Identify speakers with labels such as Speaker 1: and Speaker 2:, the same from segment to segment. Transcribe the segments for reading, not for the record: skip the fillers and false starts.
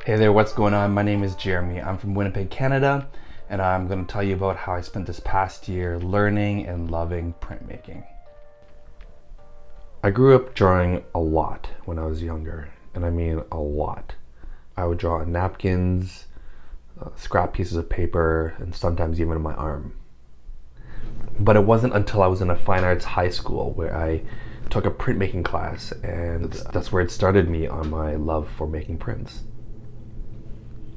Speaker 1: Hey there, what's going on? My name is Jeremy. I'm from Winnipeg, Canada, and I'm going to tell you about how I spent this past year learning and loving printmaking. I grew up drawing a lot when I was younger, and I mean a lot. I would draw on napkins, scrap pieces of paper, and sometimes even my arm. But it wasn't until I was in a fine arts high school where I took a printmaking class, and that's where it started me on my love for making prints.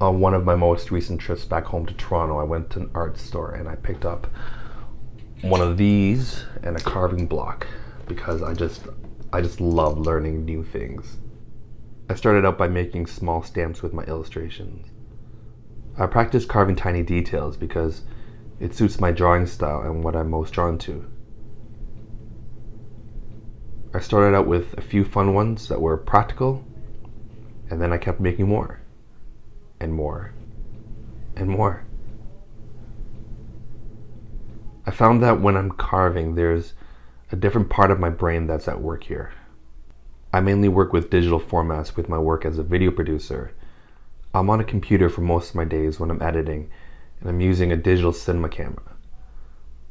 Speaker 1: On one of my most recent trips back home to Toronto, I went to an art store and I picked up one of these and a carving block because I just love learning new things. I started out by making small stamps with my illustrations. I practiced carving tiny details because it suits my drawing style and what I'm most drawn to. I started out with a few fun ones that were practical, and then I kept making more. And more, and more. I found that when I'm carving, there's a different part of my brain that's at work here. I mainly work with digital formats with my work as a video producer. I'm on a computer for most of my days when I'm editing, and I'm using a digital cinema camera.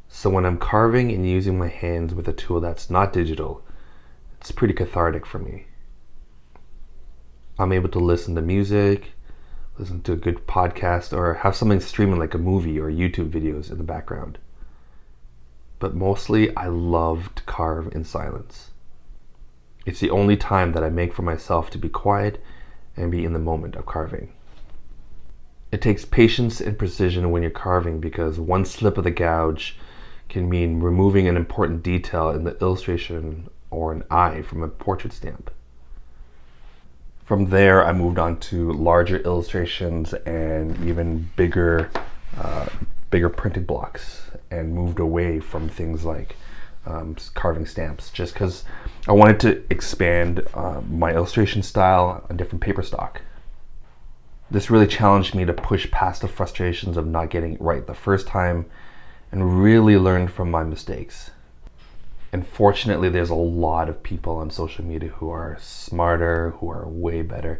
Speaker 1: So when I'm carving and using my hands with a tool that's not digital, it's pretty cathartic for me. I'm able to listen to music, listen to a good podcast, or have something streaming like a movie or YouTube videos in the background. But mostly, I love to carve in silence. It's the only time that I make for myself to be quiet and be in the moment of carving. It takes patience and precision when you're carving because one slip of the gouge can mean removing an important detail in the illustration or an eye from a portrait stamp. From there, I moved on to larger illustrations and even bigger printed blocks, and moved away from things like carving stamps, just because I wanted to expand my illustration style on different paper stock. This really challenged me to push past the frustrations of not getting it right the first time and really learn from my mistakes. And fortunately, there's a lot of people on social media who are smarter, who are way better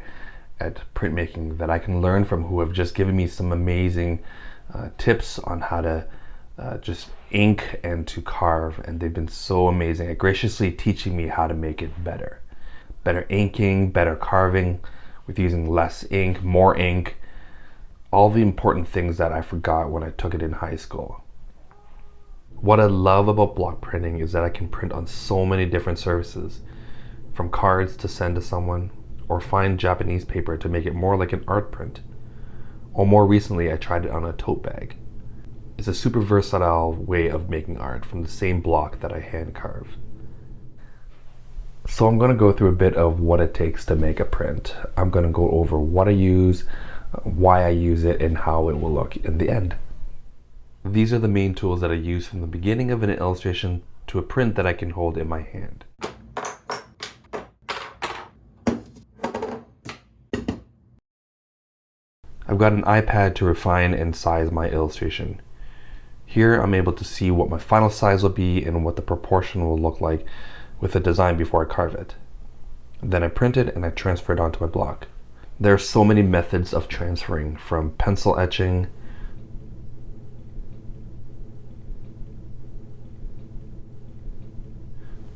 Speaker 1: at printmaking that I can learn from, who have just given me some amazing tips on how to just ink and to carve. And they've been so amazing at graciously teaching me how to make it better. Better inking, better carving with using less ink, more ink. All the important things that I forgot when I took it in high school. What I love about block printing is that I can print on so many different surfaces, from cards to send to someone, or find Japanese paper to make it more like an art print. Or more recently, I tried it on a tote bag. It's a super versatile way of making art from the same block that I hand carve. So I'm going to go through a bit of what it takes to make a print. I'm going to go over what I use, why I use it, and how it will look in the end. These are the main tools that I use from the beginning of an illustration to a print that I can hold in my hand. I've got an iPad to refine and size my illustration. Here I'm able to see what my final size will be and what the proportion will look like with the design before I carve it. Then I print it and I transfer it onto my block. There are so many methods of transferring, from pencil etching,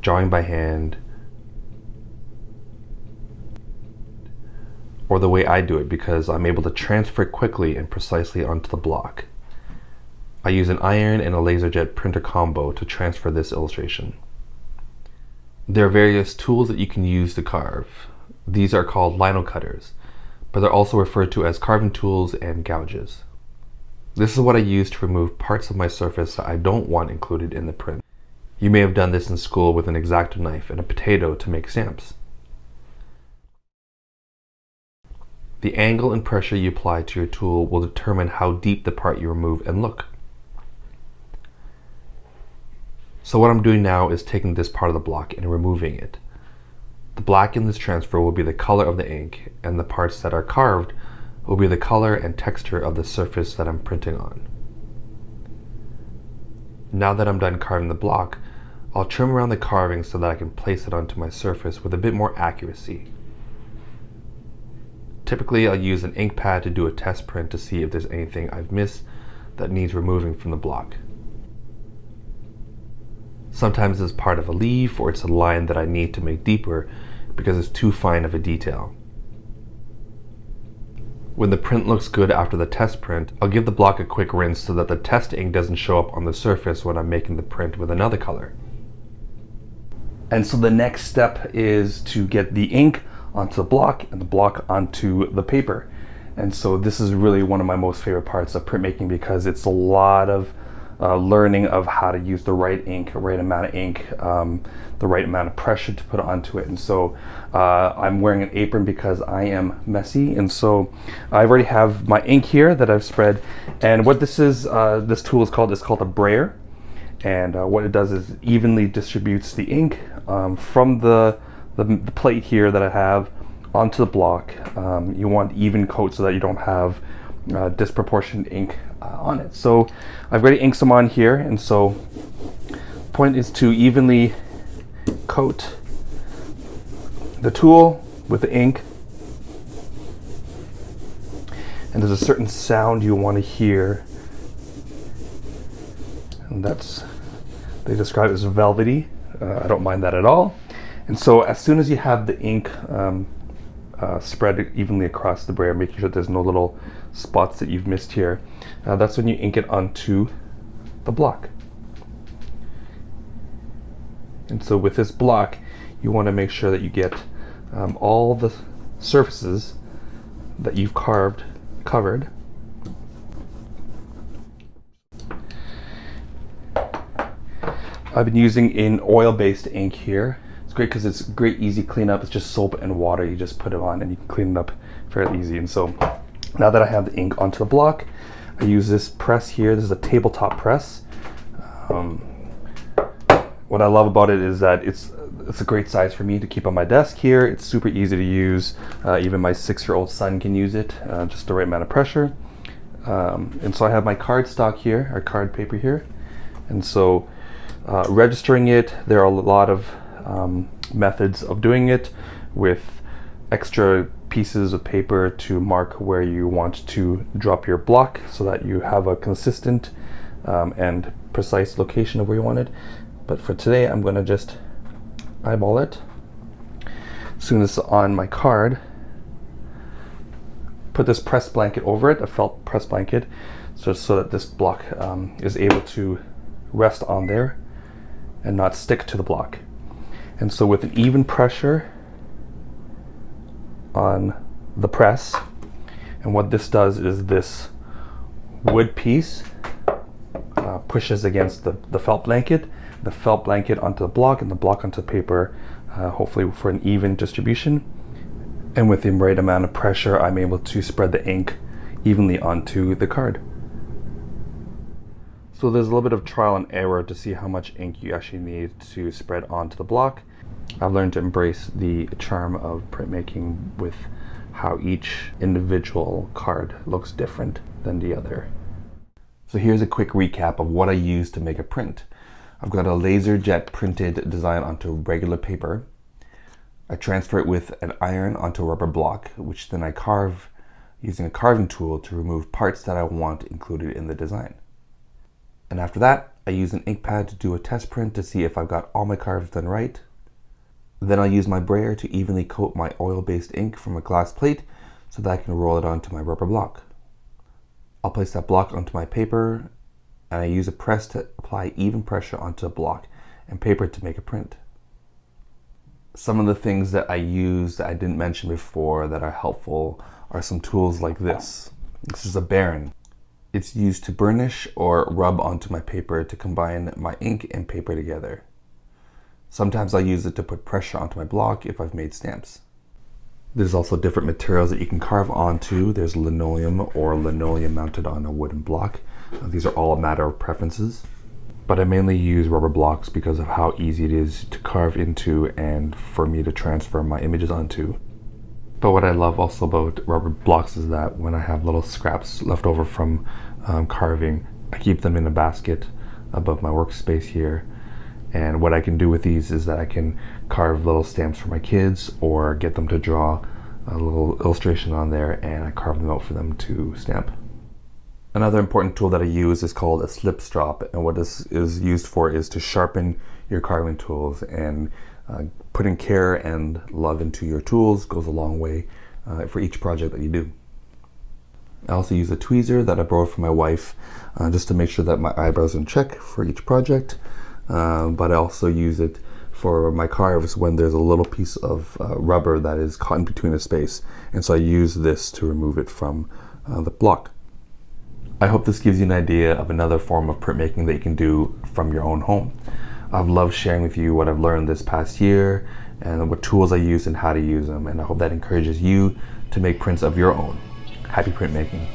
Speaker 1: drawing by hand, or the way I do it because I'm able to transfer it quickly and precisely onto the block. I use an iron and a LaserJet printer combo to transfer this illustration. There are various tools that you can use to carve. These are called Lino Cutters, but they're also referred to as carving tools and gouges. This is what I use to remove parts of my surface that I don't want included in the print. You may have done this in school with an X-Acto knife and a potato to make stamps. The angle and pressure you apply to your tool will determine how deep the part you remove and look. So what I'm doing now is taking this part of the block and removing it. The black in this transfer will be the color of the ink, and the parts that are carved will be the color and texture of the surface that I'm printing on. Now that I'm done carving the block, I'll trim around the carving so that I can place it onto my surface with a bit more accuracy. Typically, I'll use an ink pad to do a test print to see if there's anything I've missed that needs removing from the block. Sometimes it's part of a leaf or it's a line that I need to make deeper because it's too fine of a detail. When the print looks good after the test print, I'll give the block a quick rinse so that the test ink doesn't show up on the surface when I'm making the print with another color. And so the next step is to get the ink onto the block and the block onto the paper. And so this is really one of my most favorite parts of printmaking because it's a lot of learning of how to use the right ink, the right amount of ink, the right amount of pressure to put onto it. And so I'm wearing an apron because I am messy. And so I already have my ink here that I've spread. And what this is, this tool is called a Brayer. And what it does is evenly distributes the ink from the plate here that I have onto the block. You want even coat so that you don't have disproportionate ink on it. So I've already inked some on here, and so the point is to evenly coat the tool with the ink. And there's a certain sound you want to hear, and that's, they describe it as velvety. I don't mind that at all. And so as soon as you have the ink spread evenly across the brayer, making sure there's no little spots that you've missed here, that's when you ink it onto the block. And so with this block, you want to make sure that you get all the surfaces that you've covered. I've been using an oil-based ink here. It's great because it's great, easy cleanup. It's just soap and water. You just put it on and you can clean it up fairly easy. And so now that I have the ink onto the block, I use this press here. This is a tabletop press. What I love about it is that it's a great size for me to keep on my desk here. It's super easy to use. Even my 6-year-old son can use it, just the right amount of pressure. And so I have my cardstock here, or card paper here. And so registering it, there are a lot of methods of doing it, with extra pieces of paper to mark where you want to drop your block so that you have a consistent and precise location of where you want it. But for today, I'm going to just eyeball it. As soon as it's on my card, put this press blanket over it, a felt press blanket, so that this block is able to rest on there and not stick to the block. And so with an even pressure on the press, and what this does is this wood piece pushes against the felt blanket onto the block, and the block onto the paper, hopefully for an even distribution. And with the right amount of pressure, I'm able to spread the ink evenly onto the card. So there's a little bit of trial and error to see how much ink you actually need to spread onto the block. I've learned to embrace the charm of printmaking with how each individual card looks different than the other. So here's a quick recap of what I use to make a print. I've got a laser jet printed design onto regular paper. I transfer it with an iron onto a rubber block, which then I carve using a carving tool to remove parts that I want included in the design. And after that, I use an ink pad to do a test print to see if I've got all my carves done right. Then I'll use my brayer to evenly coat my oil-based ink from a glass plate so that I can roll it onto my rubber block. I'll place that block onto my paper, and I use a press to apply even pressure onto the block and paper to make a print. Some of the things that I use that I didn't mention before that are helpful are some tools like this. This is a Baron. It's used to burnish or rub onto my paper to combine my ink and paper together. Sometimes I'll use it to put pressure onto my block if I've made stamps. There's also different materials that you can carve onto. There's linoleum or linoleum mounted on a wooden block. These are all a matter of preferences. But I mainly use rubber blocks because of how easy it is to carve into and for me to transfer my images onto. But what I love also about rubber blocks is that when I have little scraps left over from carving, I keep them in a basket above my workspace here. And what I can do with these is that I can carve little stamps for my kids or get them to draw a little illustration on there, and I carve them out for them to stamp. Another important tool that I use is called a slip strop, and what this is used for is to sharpen your carving tools, and putting care and love into your tools goes a long way for each project that you do. I also use a tweezer that I borrowed from my wife just to make sure that my eyebrows are in check for each project, but I also use it for my carves when there's a little piece of rubber that is caught in between the space, and so I use this to remove it from the block. I hope this gives you an idea of another form of printmaking that you can do from your own home. I've loved sharing with you what I've learned this past year and what tools I use and how to use them, and I hope that encourages you to make prints of your own. Happy printmaking.